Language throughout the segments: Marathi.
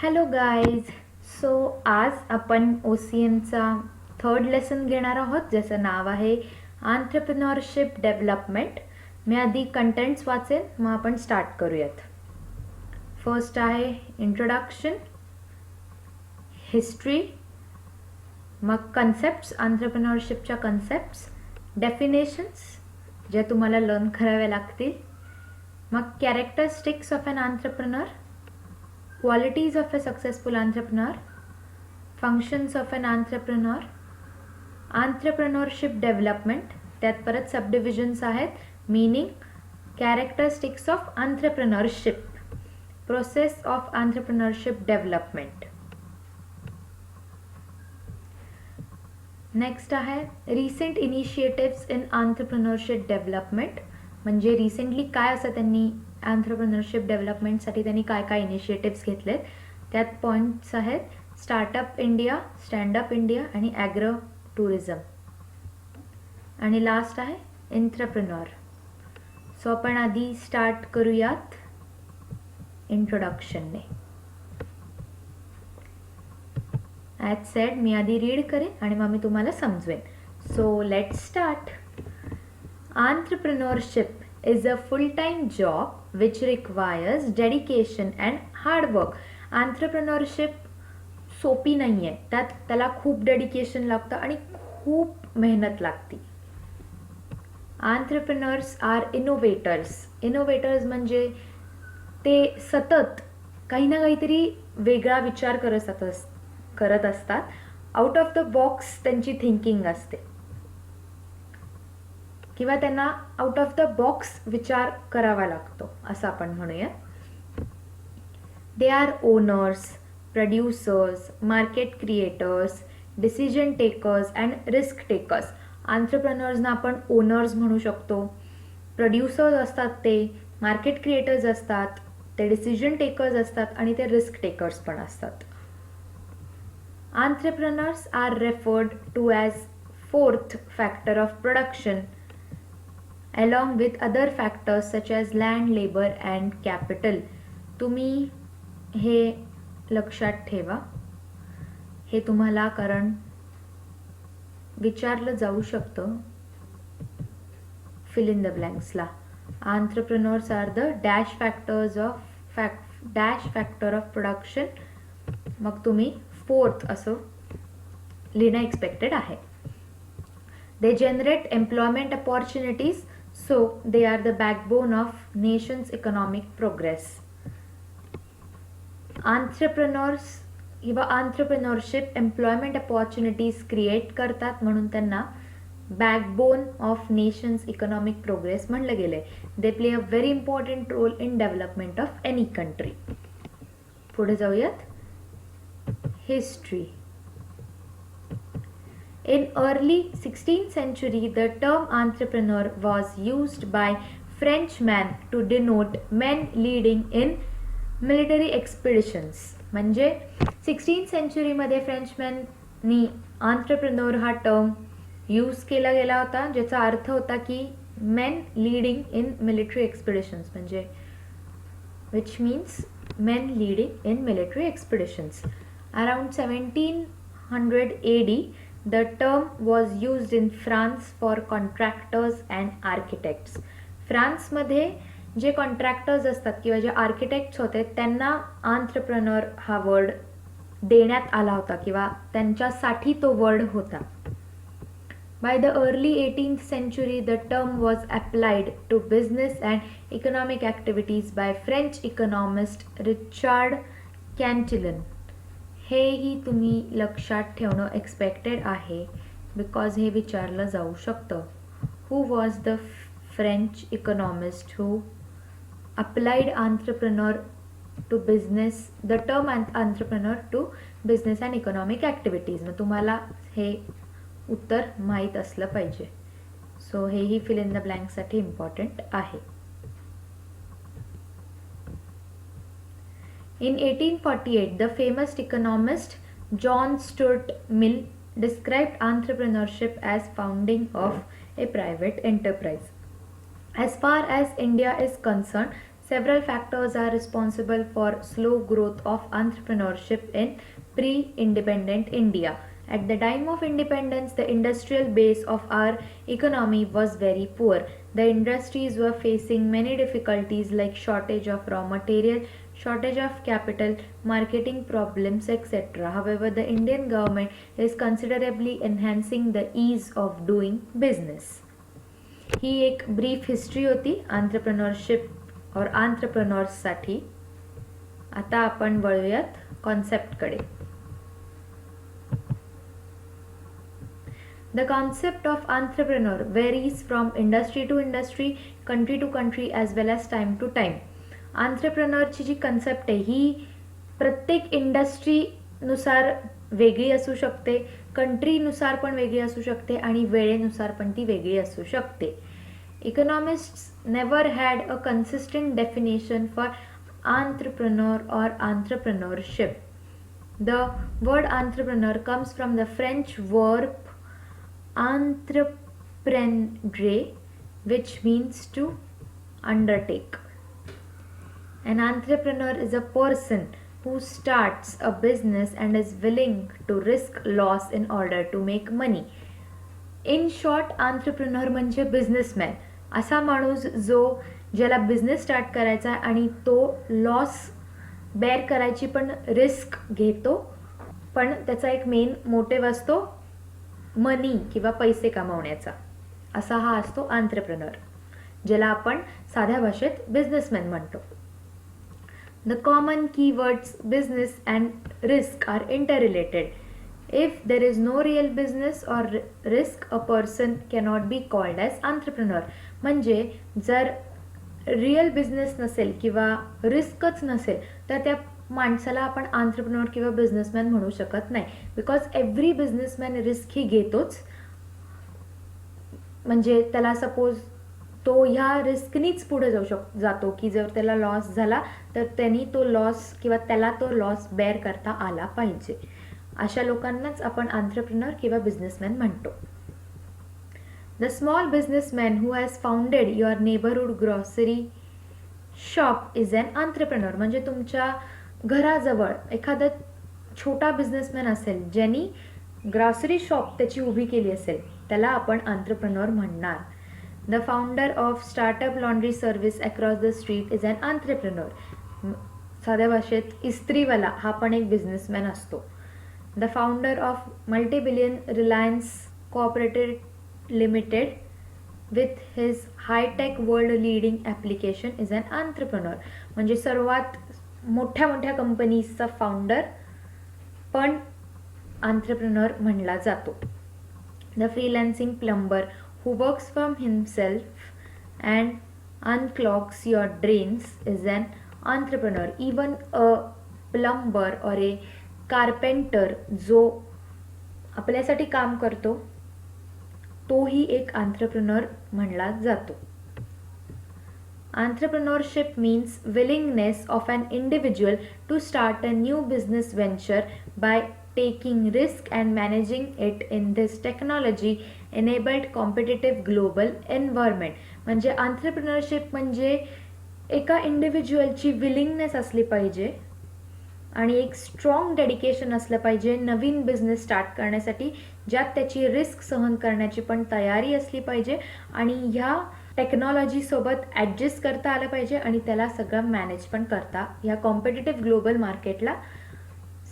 Hello guys. सो आज आपण OCMचा थर्ड लेसन घेणार आहोत, ज्याचं नाव आहे आंत्रप्रिनरशिप डेव्हलपमेंट. मी आधी कंटेंट्स वाचेन, मग आपण स्टार्ट करूयात. फर्स्ट आहे इंट्रोडक्शन, हिस्ट्री, मग कन्सेप्ट्स, आंत्रप्रिनरशिपच्या कन्सेप्ट्स, डेफिनेशन्स ज्या तुम्हाला लर्न कराव्या लागतील, मग characteristics of an entrepreneur, qualities of a successful entrepreneur, functions of an entrepreneur, entrepreneurship development, त्यात परत सबडिव्हिजन्स आहेत, meaning, characteristics of entrepreneurship, process of entrepreneurship development. Next आहे recent initiatives in entrepreneurship development, म्हणजे रिसेंटली काय असं त्यांनी एंटरप्रेन्योरशिप डेव्हलपमेंटसाठी त्यांनी काय काय इनिशिएटिव्स घेतलेत. त्यात पॉईंट्स आहेत स्टार्टअप इंडिया, स्टँडअप इंडिया आणि ॲग्रो टुरिझम. आणि लास्ट आहे एंटरप्रेन्योर. सो आपण आधी स्टार्ट करूयात इंट्रोडक्शनने. ॲज सेड मी आधी रीड करेन आणि मग मी तुम्हाला समजवेन. So let's start. Entrepreneurship is a full-time job which requires dedication and hard work. Entrepreneurship सोपी नाही आहे, त्याला खूप डेडिकेशन लागतं आणि खूप मेहनत लागते. Entrepreneurs are innovators. Innovators म्हणजे ते सतत काही ना काहीतरी वेगळा विचार करत असतात. आउट ऑफ द बॉक्स त्यांची थिंकिंग असते किंवा त्यांना आउट ऑफ द बॉक्स विचार करावा लागतो असं आपण म्हणूया. They are owners, producers, market creators, decision takers and risk takers. आंत्रप्रेनर्सना आपण ओनर्स म्हणू शकतो, प्रोड्युसर्स असतात ते, मार्केट क्रिएटर्स असतात ते, डिसिजन टेकर्स असतात आणि ते रिस्क टेकर्स पण असतात. Entrepreneurs are referred to as fourth factor of production along with other factors such as land, labor and capital. तुम्ही हे लक्षात ठेवा, हे तुम्हाला कारण विचारलं जाऊ शकतं fill in the blanks ला. Entrepreneurs are the dash factor of production. मग तुम्ही फोर्थ असं लिहिणं एक्सपेक्टेड आहे. They generate employment opportunities, so they are the backbone of nation's economic progress. Entrepreneurs किंवा entrepreneurship employment opportunities create करतात म्हणून त्यांना backbone of nation's economic progress म्हणलं गेलंय. They play a very important role in development of any country. पुढे जाऊयात. History. In early 16th century, the term entrepreneur was used by Frenchmen to denote men leading in military expeditions. म्हणजे 16th century मध्ये फ्रेंचमॅननी entrepreneur हा टर्म यूज केला गेला होता, ज्याचा अर्थ होता की men leading in military expeditions, म्हणजे which means men leading in military expeditions. Around 1700 AD, the term was used in France for contractors and architects. फ्रान्समध्ये जे कॉन्ट्रॅक्टर्स असतात किंवा जे आर्किटेक्ट्स होते त्यांना आंत्रप्रेनर हा वर्ड देण्यात आला होता किंवा त्यांच्यासाठी तो वर्ड होता. By the early 18th century, the term was applied to business and economic activities by French economist Richard Cantillon. हेही तुम्ही लक्षात ठेवणं एक्सपेक्टेड आहे, बिकॉज हे विचारलं जाऊ शकतं. Who was the French economist who applied entrepreneur to business, the term entrepreneur to business and economic activities. मग तुम्हाला हे उत्तर माहीत असलं पाहिजे. सो हेही फिल इन द ब्लँकसाठी इम्पॉर्टंट आहे. In 1848, the famous economist John Stuart Mill described entrepreneurship as founding of a private enterprise. As far as India is concerned, Several factors are responsible for slow growth of entrepreneurship in pre-independent India. At the time of independence, the industrial base of our economy was very poor. The industries were facing many difficulties like shortage of raw material, shortage of capital, marketing problems, etc. However, the Indian government is considerably enhancing the ease of doing business. ही एक ब्रीफ हिस्ट्री होती एंटरप्रेन्योरशिप और एंटरप्रेन्योर्ससाठी. आता आपण वळूयात कॉन्सेप्टकडे. The concept of entrepreneur varies from industry to industry, country to country as well as time to time. Entrepreneurची जी कन्सेप्ट आहे ही प्रत्येक इंडस्ट्रीनुसार वेगळी असू शकते, कंट्रीनुसार पण वेगळी असू शकते आणि वेळेनुसार पण ती वेगळी असू शकते. Economists never had a consistent definition for entrepreneur or entrepreneurship. The word entrepreneur comes from the French verb entreprendre, which means to undertake. An entrepreneur is a person who starts a business and is willing to risk loss in order to make money. In short, entrepreneur म्हणजे बिझनेसमॅन. असा माणूस जो ज्याला बिझनेस स्टार्ट करायचा आहे आणि तो लॉस बेअर करायची पण रिस्क घेतो, पण त्याचा एक मेन मोटिव्ह असतो मनी किंवा पैसे कमावण्याचा. असा हा असतो एंटरप्रेन्योर, ज्याला आपण साध्या भाषेत बिझनेसमॅन म्हणतो. The common keywords business and risk are interrelated. If there is no real business or risk, a person cannot be called as entrepreneur. म्हणजे जर रिअल बिझनेस नसेल किंवा रिस्कच नसेल तर त्या माणसाला आपण एंटरप्रेन्योर किंवा बिझनेसमॅन म्हणू शकत नाही. बिकॉज एव्हरी बिझनेसमॅन रिस्क ही घेतोच. म्हणजे त्याला सपोज तो ह्या रिस्कनीच पुढे जातो की जर त्याला लॉस झाला तर त्यांनी तो लॉस किंवा त्याला तो लॉस बेअर करता आला पाहिजे. अशा लोकांनाच आपण एंटरप्रेन्योर किंवा बिझनेसमॅन म्हणतो. The small businessman who has founded your neighbourhood grocery shop is an entrepreneur. म्हणजे तुमच्या घराजवळ एखादा छोटा बिझनेसमॅन असेल ज्यांनी ग्रॉसरी शॉप त्याची उभी केली असेल, त्याला आपण एंटरप्रेन्योर म्हणणार. The founder of startup laundry service across the street is an entrepreneur. साध्या भाषेत इस्त्रीवाला हा पण एक बिझनेसमॅन असतो. The founder of multibillion Reliance cooperative limited with his hitech world leading application is an entrepreneur. म्हणजे सर्वात मोठ्या मोठ्या कंपनीजचा फाउंडर पण एंटरप्रेन्योर म्हणला जातो. The freelancing plumber who works from himself and unclogs your drains is an entrepreneur. Even a plumber or a carpenter जो आपल्यासाठी काम करतो तोही एक एंटरप्रेन्योर म्हणला जातो. Entrepreneurship means willingness of an individual to start a new business venture by taking risk and managing it in this technology enabled competitive global environment. म्हणजे एंटरप्रेन्योरशिप म्हणजे एका इंडिव्हिज्युअलची विलिंगनेस असली पाहिजे आणि एक स्ट्रॉंग डेडिकेशन असलं पाहिजे नवीन बिझनेस स्टार्ट करण्यासाठी, ज्यात त्याची रिस्क सहन करण्याची पण तयारी असली पाहिजे आणि ह्या टेक्नॉलॉजीसोबत ॲडजस्ट करता आलं पाहिजे आणि त्याला सगळं मॅनेज पण करता, ह्या कॉम्पिटिटिव्ह ग्लोबल मार्केटला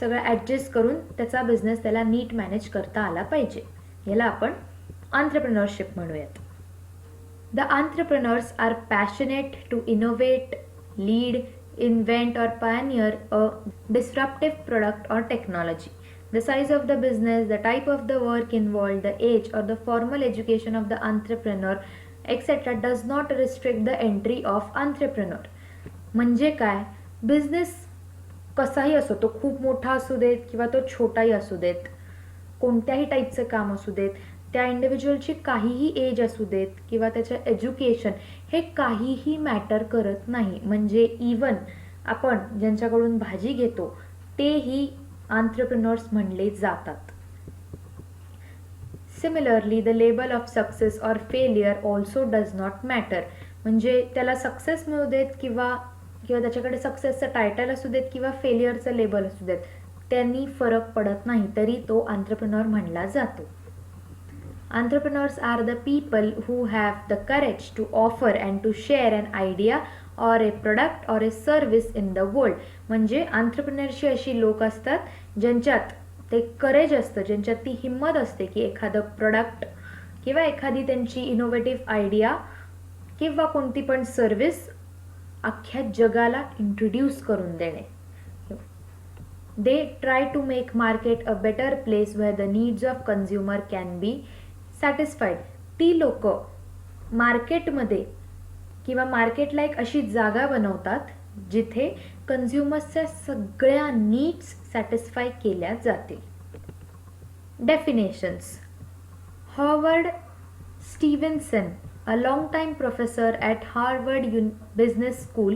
सगळं ॲडजस्ट करून त्याचा बिझनेस त्याला नीट मॅनेज करता आला पाहिजे. याला आपण एंटरप्रेन्योरशिप म्हणूयात. The entrepreneurs are passionate to innovate, lead, invent or pioneer a disruptive product or technology. The size of the business, the type of the work involved, the age or the formal education of the entrepreneur, etc. does not restrict the entry of entrepreneur. म्हणजे काय, बिझनेस कसाही असो, तो खूप मोठा असू देत किंवा तो छोटाही असू देत, कोणत्याही टाईपचं काम असू देत, त्या इंडिव्हिज्युअलची काहीही एज असू देत किंवा त्याचं एज्युकेशन, हे काहीही मॅटर करत नाही. म्हणजे इवन आपण ज्यांच्याकडून भाजी घेतो तेही एंटरप्रेन्योर्स म्हणले जातात. Similarly the label of success or failure also does not matter. म्हणजे त्याला सक्सेस मिळू देत किंवा किंवा त्याच्याकडे सक्सेसचं टायटल असू देत किंवा फेलियरचं लेबल असू देत, त्यांनी फरक पडत नाही, तरी तो आंत्रप्रेन्योर म्हणला जातो. Entrepreneurs are the people who have the courage to offer and to share an idea or a product or a service in the world. म्हणजे आंत्रप्रेन्योरशी अशी लोक असतात ज्यांच्यात ते करेज असतं, ज्यांच्यात ती हिंमत असते की एखादं प्रोडक्ट किंवा एखादी त्यांची इनोव्हेटिव्ह आयडिया किंवा कोणती पण सर्विस अख्ख्या जगाला इंट्रोड्यूस करून देणे. They try to make market a better place where the needs of consumer can be satisfied. ती लोक मार्केटमध्ये किंवा मार्केटला एक अशी जागा बनवतात जिथे कन्झ्युमर्सच्या सगळ्या नीड्स सॅटिस्फाय केल्या जातील. Definitions. Howard Stevenson, a long-time professor at Harvard Business School,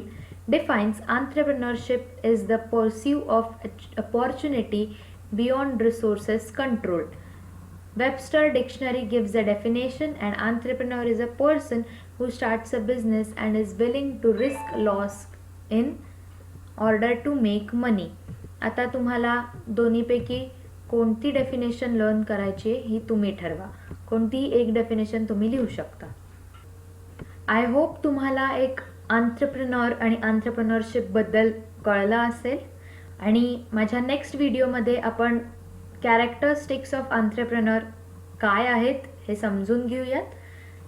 defines entrepreneurship as the pursuit of opportunity beyond resources control. Webster Dictionary gives a definition: an entrepreneur is a person who starts a business and is willing to risk loss in order to make money. आता तुम्हाला दोन्हीपैकी कोणती डेफिनेशन लर्न करायची ही तुम्ही ठरवा. कोणती एक डेफिनेशन तुम्ही लिहू शकता. आय होप तुम्हाला एक आंत्रप्रेन्योर आणि आंत्रप्रेन्योरशिपबद्दल कळलं असेल. आणि माझ्या नेक्स्ट व्हिडिओमध्ये आपण कॅरेक्टरिस्टिक्स ऑफ आंत्रप्रेन्योर काय आहेत हे समजून घेऊयात.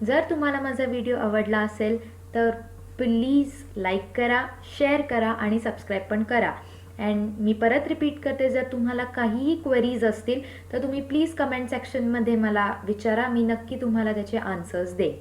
जर तुम्हाला माझा व्हिडिओ आवडला असेल तर प्लीज लाईक करा, शेअर करा आणि सबस्क्राईब पण करा. अँड मी परत रिपीट करते, जर तुम्हाला काहीही क्वेरीज असतील तर तुम्ही प्लीज कमेंट सेक्शनमध्ये मला विचारा. मी नक्की तुम्हाला त्याचे आन्सर्स देईन.